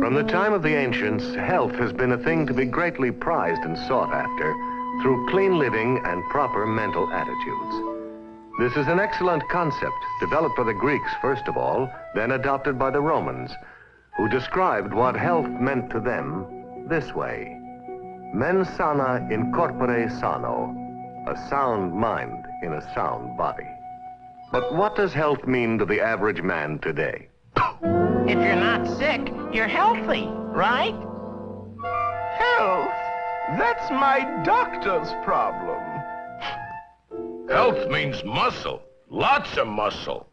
From the time of the ancients, health has been a thing to be greatly prized and sought after through clean living and proper mental attitudes. This is an excellent concept, developed by the Greeks first of all, then adopted by the Romans, who described what health meant to them this way. Mens sana in corpore sano, a sound mind in a sound body. But what does health mean to the average man today? If you're not sick, you're healthy, right? Health? That's my doctor's problem. Health means muscle. Lots of muscle.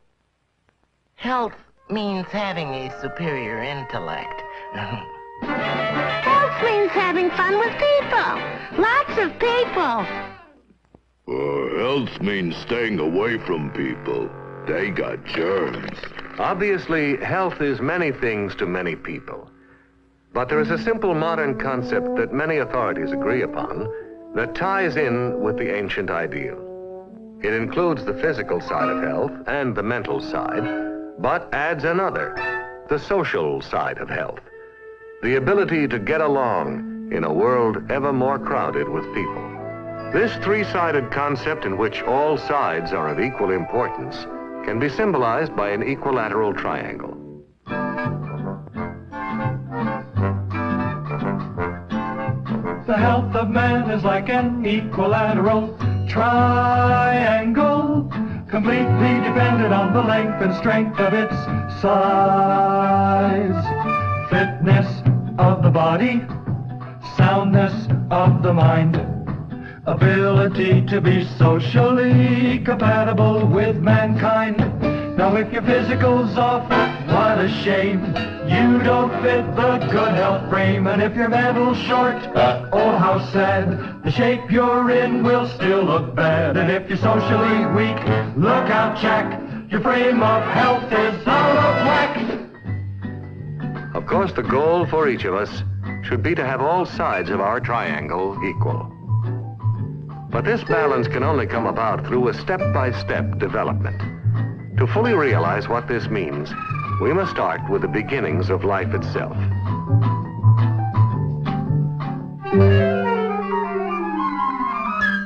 Health means having a superior intellect. Health means having fun with people. Lots of people. Health means staying away from people. They got germs. Obviously, health is many things to many people. But there is a simple modern concept that many authorities agree upon that ties in with the ancient ideal. It includes the physical side of health and the mental side, but adds another, the social side of health. The ability to get along in a world ever more crowded with people. This three-sided concept in which all sides are of equal importance can be symbolized by an equilateral triangle. The health of man is like an equilateral triangle, completely dependent on the length and strength of its sides. Fitness of the body, soundness of the mind, ability to be socially compatible with mankind. Now if your physical's off, what a shame. You don't fit the good health frame. And if your mental's short, oh how sad. The shape you're in will still look bad. And if you're socially weak, look out, Jack. Your frame of health is out of whack. Of course, the goal for each of us should be to have all sides of our triangle equal. But this balance can only come about through a step-by-step development. To fully realize what this means, we must start with the beginnings of life itself.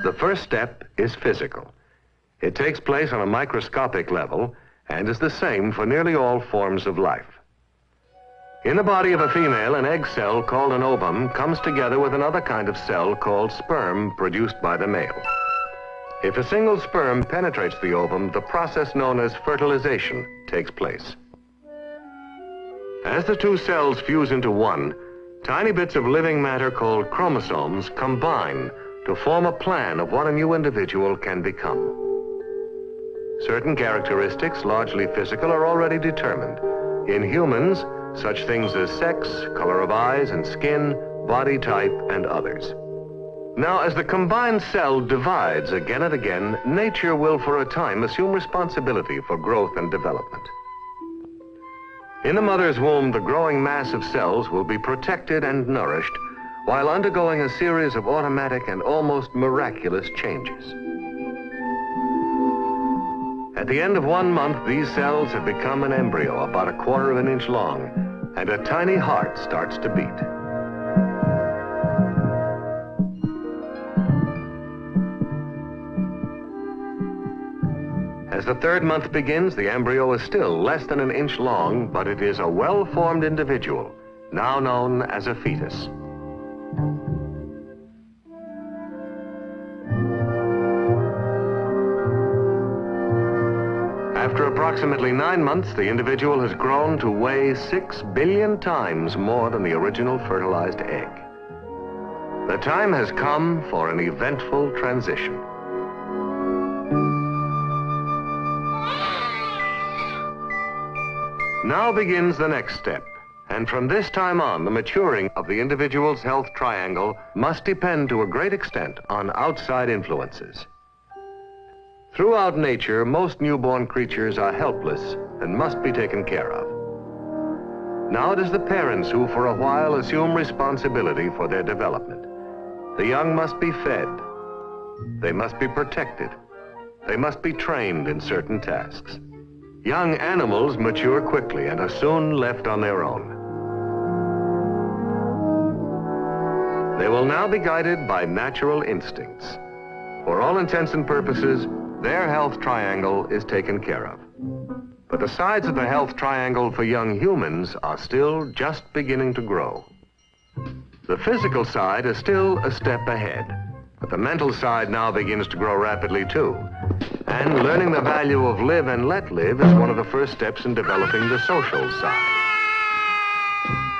The first step is physical. It takes place on a microscopic level and is the same for nearly all forms of life. In the body of a female, an egg cell called an ovum comes together with another kind of cell called sperm produced by the male. If a single sperm penetrates the ovum, the process known as fertilization takes place. As the two cells fuse into one, tiny bits of living matter called chromosomes combine to form a plan of what a new individual can become. Certain characteristics, largely physical, are already determined. In humans, such things as sex, color of eyes and skin, body type, and others. Now, as the combined cell divides again and again, nature will for a time assume responsibility for growth and development. In the mother's womb, the growing mass of cells will be protected and nourished while undergoing a series of automatic and almost miraculous changes. At the end of 1 month, these cells have become an embryo about 1/4 of an inch long, and a tiny heart starts to beat. As the 3rd month begins, the embryo is still less than an inch long, but it is a well-formed individual, now known as a fetus. After approximately 9 months, the individual has grown to weigh 6 billion times more than the original fertilized egg. The time has come for an eventful transition. Now begins the next step, and from this time on, the maturing of the individual's health triangle must depend to a great extent on outside influences. Throughout nature, most newborn creatures are helpless and must be taken care of. Now it is the parents who, for a while, assume responsibility for their development. The young must be fed. They must be protected. They must be trained in certain tasks. Young animals mature quickly and are soon left on their own. They will now be guided by natural instincts. For all intents and purposes, their health triangle is taken care of. But the sides of the health triangle for young humans are still just beginning to grow. The physical side is still a step ahead, but the mental side now begins to grow rapidly too. And learning the value of live and let live is one of the first steps in developing the social side.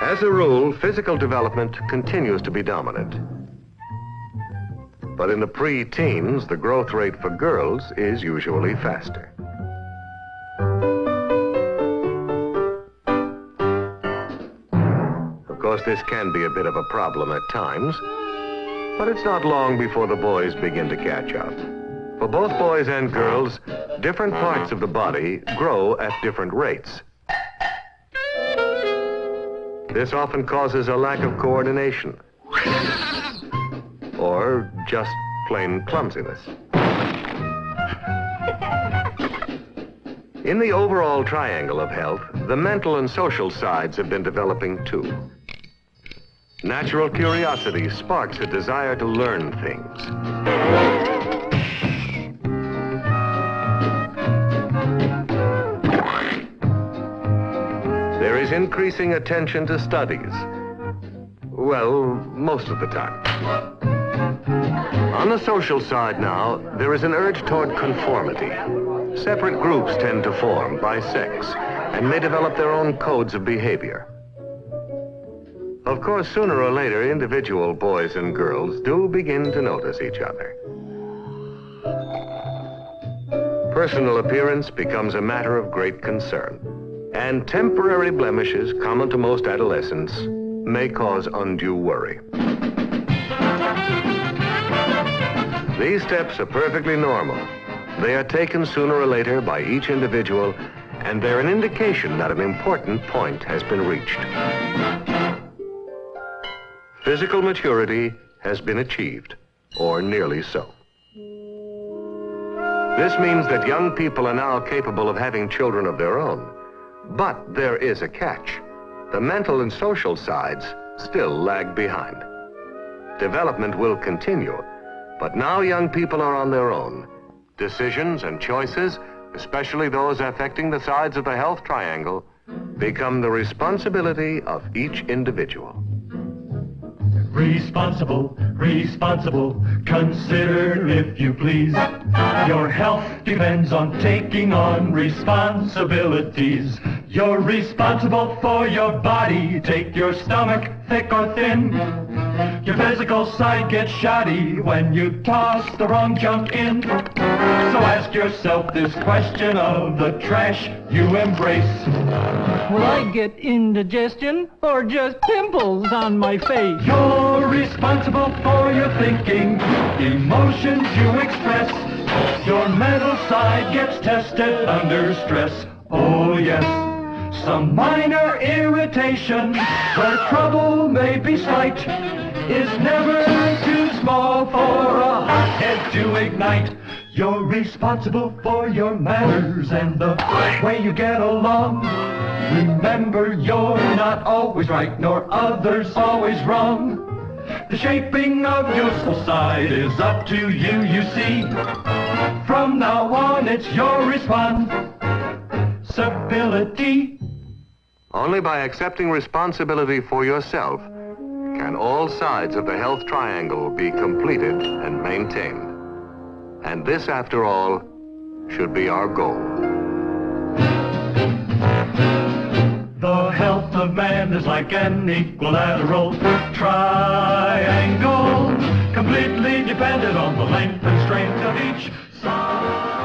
As a rule, physical development continues to be dominant. But in the pre-teens, the growth rate for girls is usually faster. Of course, this can be a bit of a problem at times, but it's not long before the boys begin to catch up. For both boys and girls, different parts of the body grow at different rates. This often causes a lack of coordination, or just plain clumsiness. In the overall triangle of health, the mental and social sides have been developing too. Natural curiosity sparks a desire to learn things. There is increasing attention to studies. Well, most of the time. On the social side now, there is an urge toward conformity. Separate groups tend to form by sex and may develop their own codes of behavior. Of course, sooner or later, individual boys and girls do begin to notice each other. Personal appearance becomes a matter of great concern, and temporary blemishes common to most adolescents may cause undue worry. These steps are perfectly normal. They are taken sooner or later by each individual, and they're an indication that an important point has been reached. Physical maturity has been achieved, or nearly so. This means that young people are now capable of having children of their own. But there is a catch. The mental and social sides still lag behind. Development will continue, but now young people are on their own. Decisions and choices, especially those affecting the sides of the health triangle, become the responsibility of each individual. Responsible, responsible, consider if you please. Your health depends on taking on responsibilities. You're responsible for your body, take your stomach thick or thin. Your physical side gets shoddy when you toss the wrong junk in. So ask yourself this question of the trash you embrace. Will I get indigestion or just pimples on my face? You're responsible for your thinking, emotions you express. Your mental side gets tested under stress. Oh yes, some minor irritation where trouble may be slight is never too small for a hothead to ignite. You're responsible for your manners and the way you get along. Remember, you're not always right, nor others always wrong. The shaping of your soul side is up to you, you see. From now on, it's your responsibility. Only by accepting responsibility for yourself can all sides of the health triangle be completed and maintained. And this, after all, should be our goal. The health of man is like an equilateral triangle, completely dependent on the length and strength of each side.